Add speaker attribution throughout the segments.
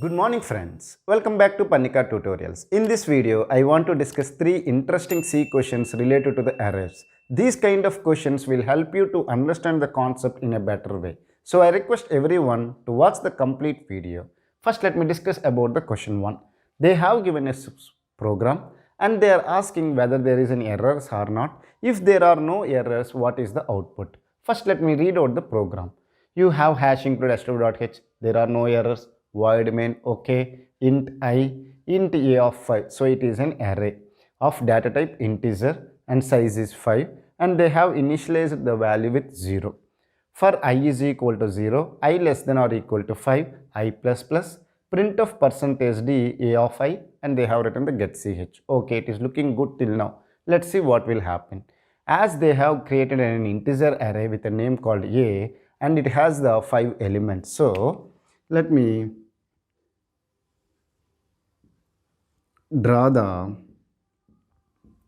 Speaker 1: Good morning friends. Welcome back to Parnika tutorials. In this video, I want to discuss 3 interesting C questions related to the arrays. These kind of questions will help you to understand the concept in a better way. So I request everyone to watch the complete video. First let me discuss about the question 1. They have given a program and they are asking whether there is any errors or not. If there are no errors, what is the output? First let me read out the program. You have hash include str.h. There are no errors. Void main, okay, int I, int a of 5. So it is an array of data type integer and size is 5 and they have initialized the value with 0. For I is equal to 0, I less than or equal to 5, I plus plus, print of percentage d a of I and they have written the get ch. Okay, it is looking good till now. Let's see what will happen. As they have created an integer array with a name called a and it has the 5 elements. So let me draw the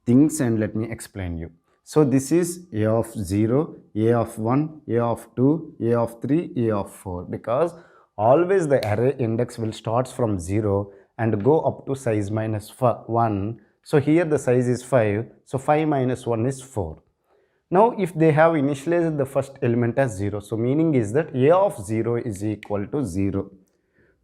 Speaker 1: things and let me explain you. So this is a of 0, a of 1, a of 2, a of 3, a of 4 because always the array index will start from 0 and go up to size minus 1. So here the size is 5, so 5 minus 1 is 4. Now if they have initialized the first element as 0, so meaning is that a of 0 is equal to 0.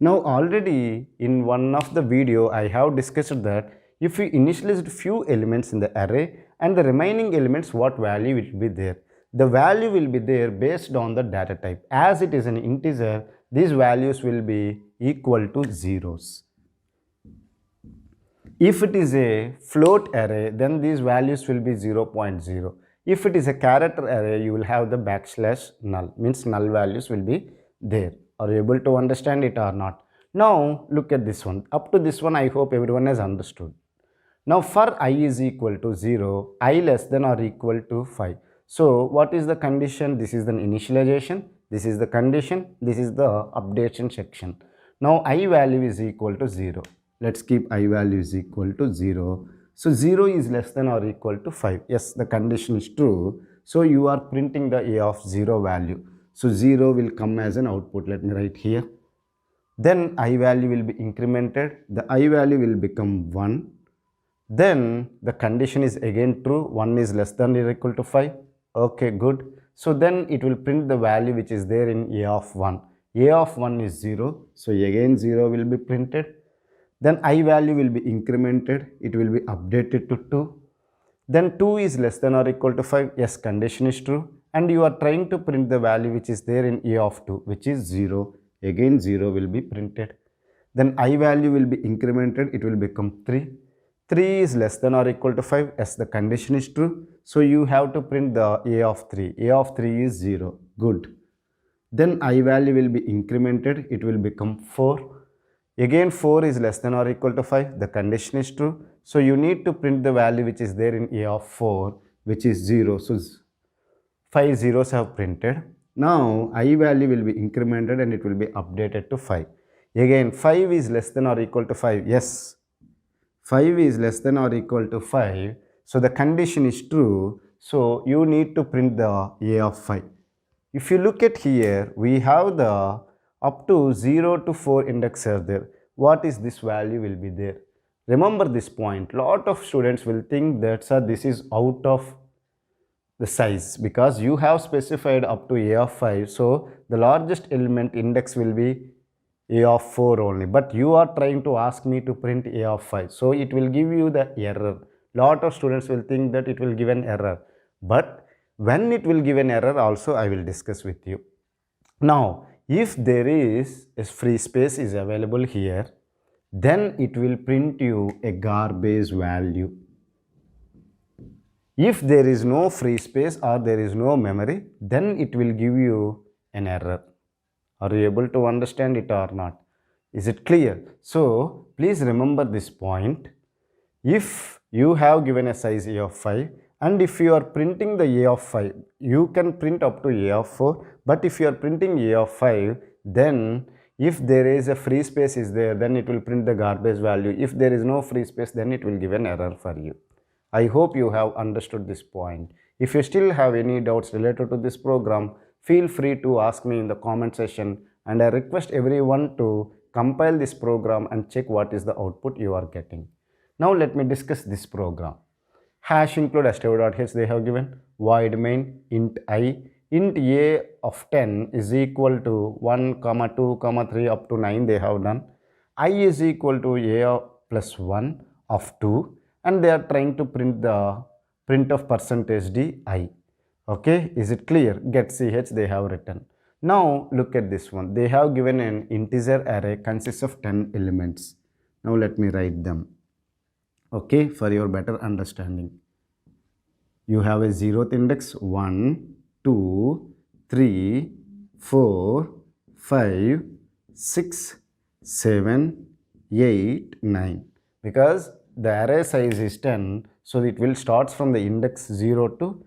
Speaker 1: Now already in one of the video I have discussed that if we initialize few elements in the array and the remaining elements what value will be there. The value will be there based on the data type. As it is an integer, these values will be equal to zeros. If it is a float array, then these values will be 0.0. If it is a character array, you will have the backslash null, means null values will be there. Are you able to understand it or not? Now look at this one. Up to this one I hope everyone has understood. Now for I is equal to 0, I less than or equal to 5. So what is the condition? This is the initialization, this is the condition, this is the updation section. Now I value is equal to 0. Let's keep I value is equal to 0. So 0 is less than or equal to 5. Yes, the condition is true. So you are printing the a of 0 value. So 0 will come as an output. Let me write here. Then I value will be incremented. The I value will become 1. Then the condition is again true. 1 is less than or equal to 5. Okay, good. So then it will print the value which is there in a of 1. A of 1 is 0. So again 0 will be printed. Then I value will be incremented. It will be updated to 2. Then 2 is less than or equal to 5. Yes, condition is true. And you are trying to print the value which is there in a of 2, which is 0. Again 0 will be printed. Then I value will be incremented. It will become 3. 3 is less than or equal to 5. Yes, the condition is true. So you have to print the a of 3. A of 3 is 0. Good. Then I value will be incremented. It will become 4. Again 4 is less than or equal to 5. The condition is true. So you need to print the value which is there in a of 4, which is 0. So 5 zeros have printed. Now I value will be incremented and it will be updated to 5. Again 5 is less than or equal to 5. Yes, 5 is less than or equal to 5. So the condition is true. So you need to print the a of 5. If you look at here, we have the up to 0 to 4 index are there. What is this value will be there? Remember this point. Lot of students will think that sir, this is out of the size because you have specified up to a of 5. So the largest element index will be a of 4 only. But you are trying to ask me to print a of 5. So it will give you the error. Lot of students will think that it will give an error. But when it will give an error also I will discuss with you. Now if there is a free space is available here, then it will print you a garbage value. If there is no free space or there is no memory, then it will give you an error. Are you able to understand it or not? Is it clear? So please remember this point. If you have given a size a of 5 and if you are printing the a of 5, you can print up to a of 4. But if you are printing a of 5, then if there is a free space is there, then it will print the garbage value. If there is no free space, then it will give an error for you. I hope you have understood this point. If you still have any doubts related to this program, feel free to ask me in the comment section and I request everyone to compile this program and check what is the output you are getting. Now let me discuss this program. Hash include stdio.h they have given, void main int I, int a of 10 is equal to 1 comma 2 comma 3 up to 9 they have done. I is equal to a plus 1 of 2, and they are trying to print the print of percentage d I. Okay, is it clear? Get ch they have written. Now look at this one. They have given an integer array consists of 10 elements. Now let me write them. Okay, for your better understanding. You have a zeroth index 1, 2, 3, 4, 5, 6, 7, 8, 9. Because the array size is 10, so it will start from the index 0 to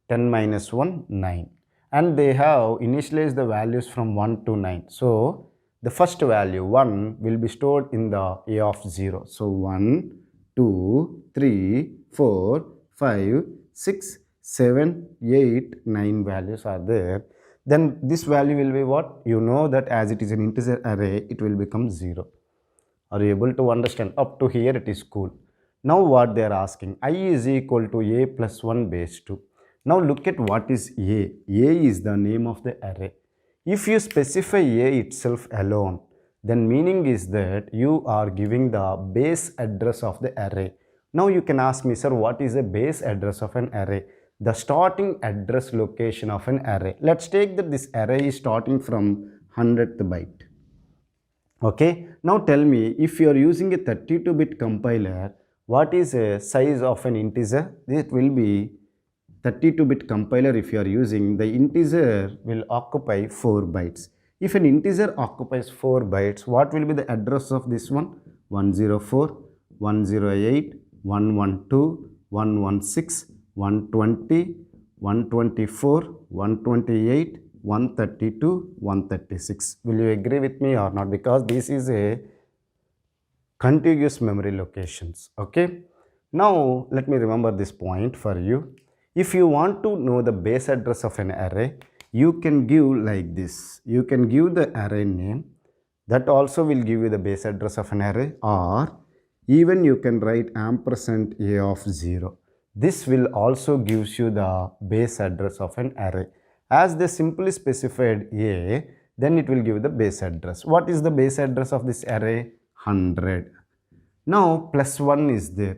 Speaker 1: 10 minus 1, 9. And they have initialized the values from 1 to 9. So the first value 1 will be stored in the a of 0. So 1, 2, 3, 4, 5, 6, 7, 8, 9 values are there. Then this value will be what? You know that as it is an integer array, it will become 0. Are you able to understand? Up to here it is cool. Now what they are asking, I is equal to a plus 1 base 2. Now look at what is a. A is the name of the array. If you specify a itself alone, then meaning is that you are giving the base address of the array. Now you can ask me, sir, what is the base address of an array? The starting address location of an array. Let's take that this array is starting from 100th byte. Okay, now tell me, if you are using a 32-bit compiler, what is a size of an integer? It will be 32-bit compiler. If you are using, the integer will occupy 4 bytes. If an integer occupies 4 bytes, what will be the address of this one? 104, 108, 112, 116, 120, 124, 128, 132, 136. Will you agree with me or not? Because this is a contiguous memory locations. Okay. Now let me remember this point for you. If you want to know the base address of an array, you can give like this. You can give the array name. That also will give you the base address of an array, or even you can write ampersand a of 0. This will also gives you the base address of an array. As they simply specified a, then it will give the base address. What is the base address of this array? 100. Now plus 1 is there.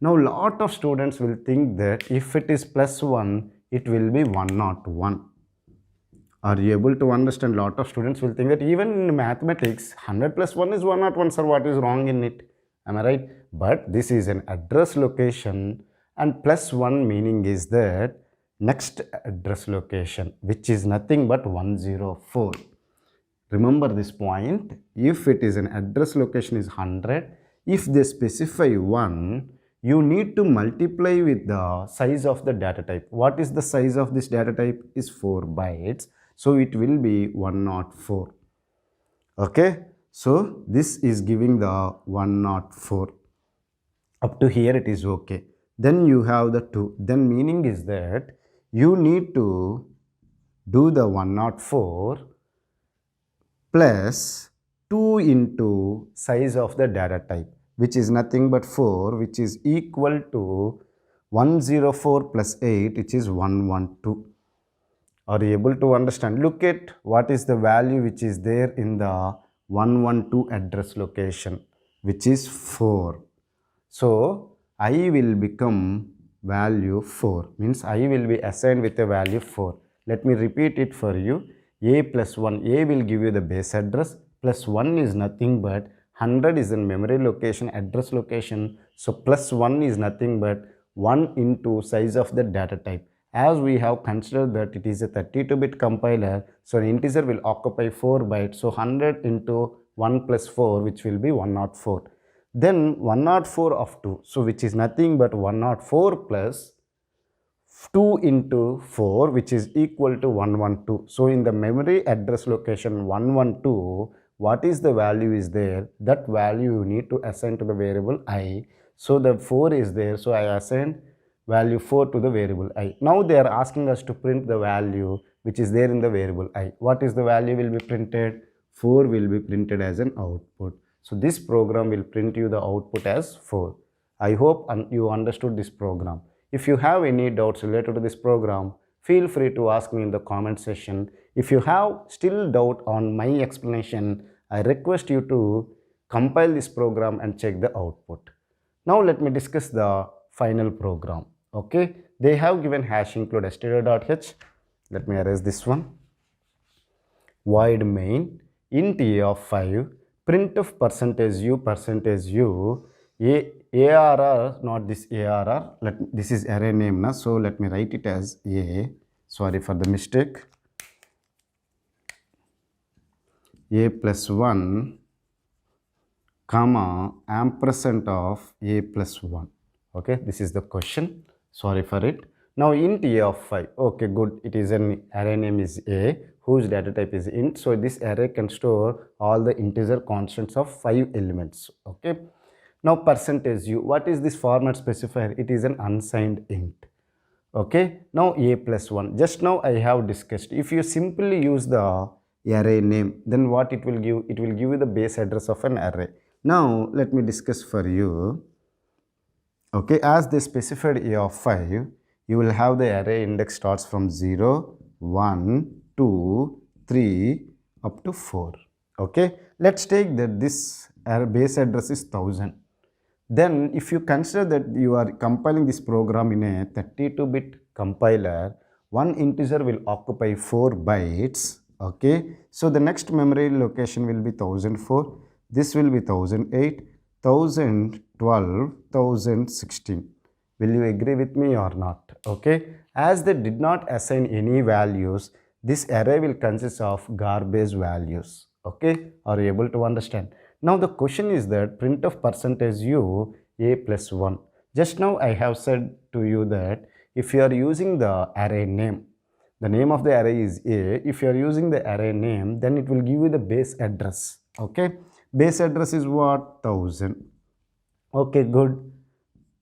Speaker 1: Now lot of students will think that if it is plus 1, it will be 101. Are you able to understand? Lot of students will think that even in mathematics, 100 plus 1 is 101, sir. What is wrong in it? Am I right? But this is an address location, and plus 1 meaning is that next address location, which is nothing but 104. Remember this point. If it is an address location is 100, if they specify 1, you need to multiply with the size of the data type. What is the size of this data type? Is 4 bytes. So it will be 104. Okay. So this is giving the 104. Up to here it is okay. Then you have the 2. Then meaning is that you need to do the 104 plus 2 into size of the data type, which is nothing but 4, which is equal to 104 plus 8, which is 112. Are you able to understand? Look at what is the value which is there in the 112 address location, which is 4. So I will become value 4, means I will be assigned with a value 4. Let me repeat it for you. A plus 1, A will give you the base address, plus 1 is nothing but 100 is in memory location, address location. So plus 1 is nothing but 1 into size of the data type. As we have considered that it is a 32-bit compiler, so an integer will occupy 4 bytes. So 100 into 1 plus 4, which will be 104. Then 104 of 2, so which is nothing but 104 plus 2 into 4, which is equal to 112. So in the memory address location 112, what is the value is there? That value you need to assign to the variable I. So the 4 is there, so I assign value 4 to the variable I. Now they are asking us to print the value which is there in the variable I. What is the value will be printed? 4 will be printed as an output. So this program will print you the output as 4. I hope you understood this program. If you have any doubts related to this program, feel free to ask me in the comment section. If you have still doubt on my explanation, I request you to compile this program and check the output. Now let me discuss the final program. Okay, they have given hash include stdio.h. Let me erase this one. Void main int a of 5, printf percentage u arr, not this arr, this is array name na, so let me write it as a, sorry for the mistake, a plus 1 comma ampersand of a plus 1. Okay, this is the question, sorry for it. Now int a of 5, okay, good, it is an array name is a whose data type is int, so this array can store all the integer constants of 5 elements. Okay, now percentage u, what is this format specifier? It is an unsigned int. Okay, now a plus 1, just now I have discussed, if you simply use the array name, then what it will give? It will give you the base address of an array. Now let me discuss for you. Okay, as they specified a of 5, you will have the array index starts from 0, 1, 2, 3 up to 4. Okay, let's take that this base address is 1000. Then if you consider that you are compiling this program in a 32-bit compiler, one integer will occupy 4 bytes. Okay, so the next memory location will be 1004, this will be 1008, 1012, 1016. Will you agree with me or not? Okay, as they did not assign any values, this array will consist of garbage values. Okay, are you able to understand? Now the question is that printf percentage u a plus 1. Just now I have said to you that if you are using the array name, the name of the array is a, if you are using the array name, then it will give you the base address. Okay, base address is what? 1000. Okay, good.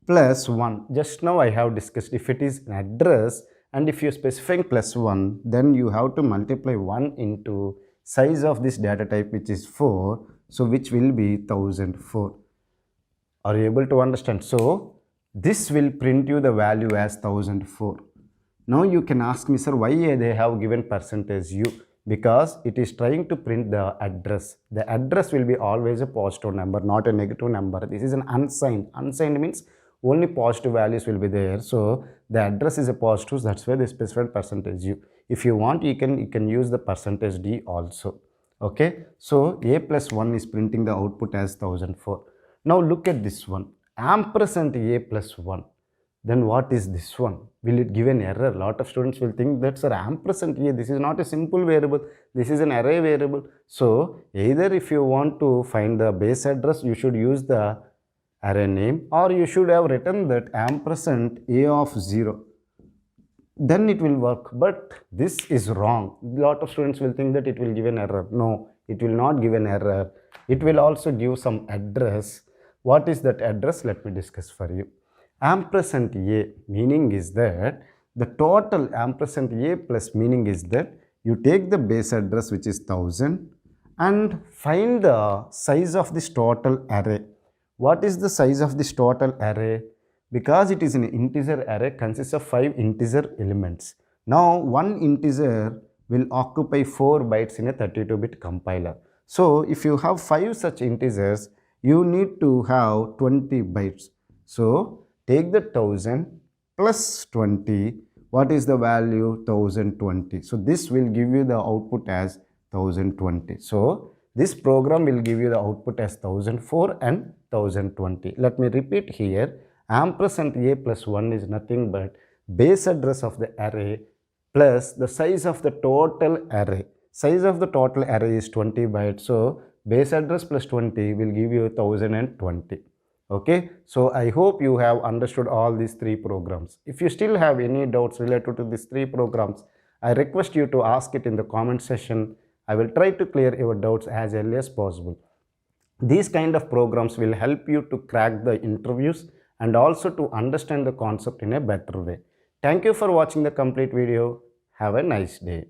Speaker 1: Plus 1, just now I have discussed, if it is an address and if you are specifying plus 1, then you have to multiply 1 into size of this data type, which is 4, so which will be 1004. Are you able to understand? So this will print you the value as 1004. Now you can ask me, sir, why they have given percentage u? Because it is trying to print the address. The address will be always a positive number, not a negative number. This is an unsigned. Unsigned means only positive values will be there. So the address is a positive, that's why they specified percentage u. If you want, you can use the percentage d also. Okay, so a plus 1 is printing the output as 1004. Now look at this one, ampersand a plus 1. Then what is this one? Will it give an error? A lot of students will think that's an ampersand a. This is not a simple variable. This is an array variable. So either if you want to find the base address, you should use the array name, or you should have written that ampersand a of 0. Then it will work. But this is wrong. A lot of students will think that it will give an error. No, it will not give an error. It will also give some address. What is that address? Let me discuss for you. Ampersand a meaning is that the total ampersand a plus meaning is that you take the base address, which is 1000, and find the size of this total array. What is the size of this total array? Because it is an integer array, consists of 5 integer elements. Now one integer will occupy 4 bytes in a 32-bit compiler. So if you have 5 such integers, you need to have 20 bytes. So take the 1000 plus 20. What is the value? 1020. So this will give you the output as 1020. So this program will give you the output as 1004 and 1020. Let me repeat here. Ampersand a plus 1 is nothing but base address of the array plus the size of the total array. Size of the total array is 20 bytes. So base address plus 20 will give you 1020. Okay, so I hope you have understood all these 3 programs. If you still have any doubts related to these 3 programs, I request you to ask it in the comment section. I will try to clear your doubts as early as possible. These kind of programs will help you to crack the interviews and also to understand the concept in a better way. Thank you for watching the complete video. Have a nice day.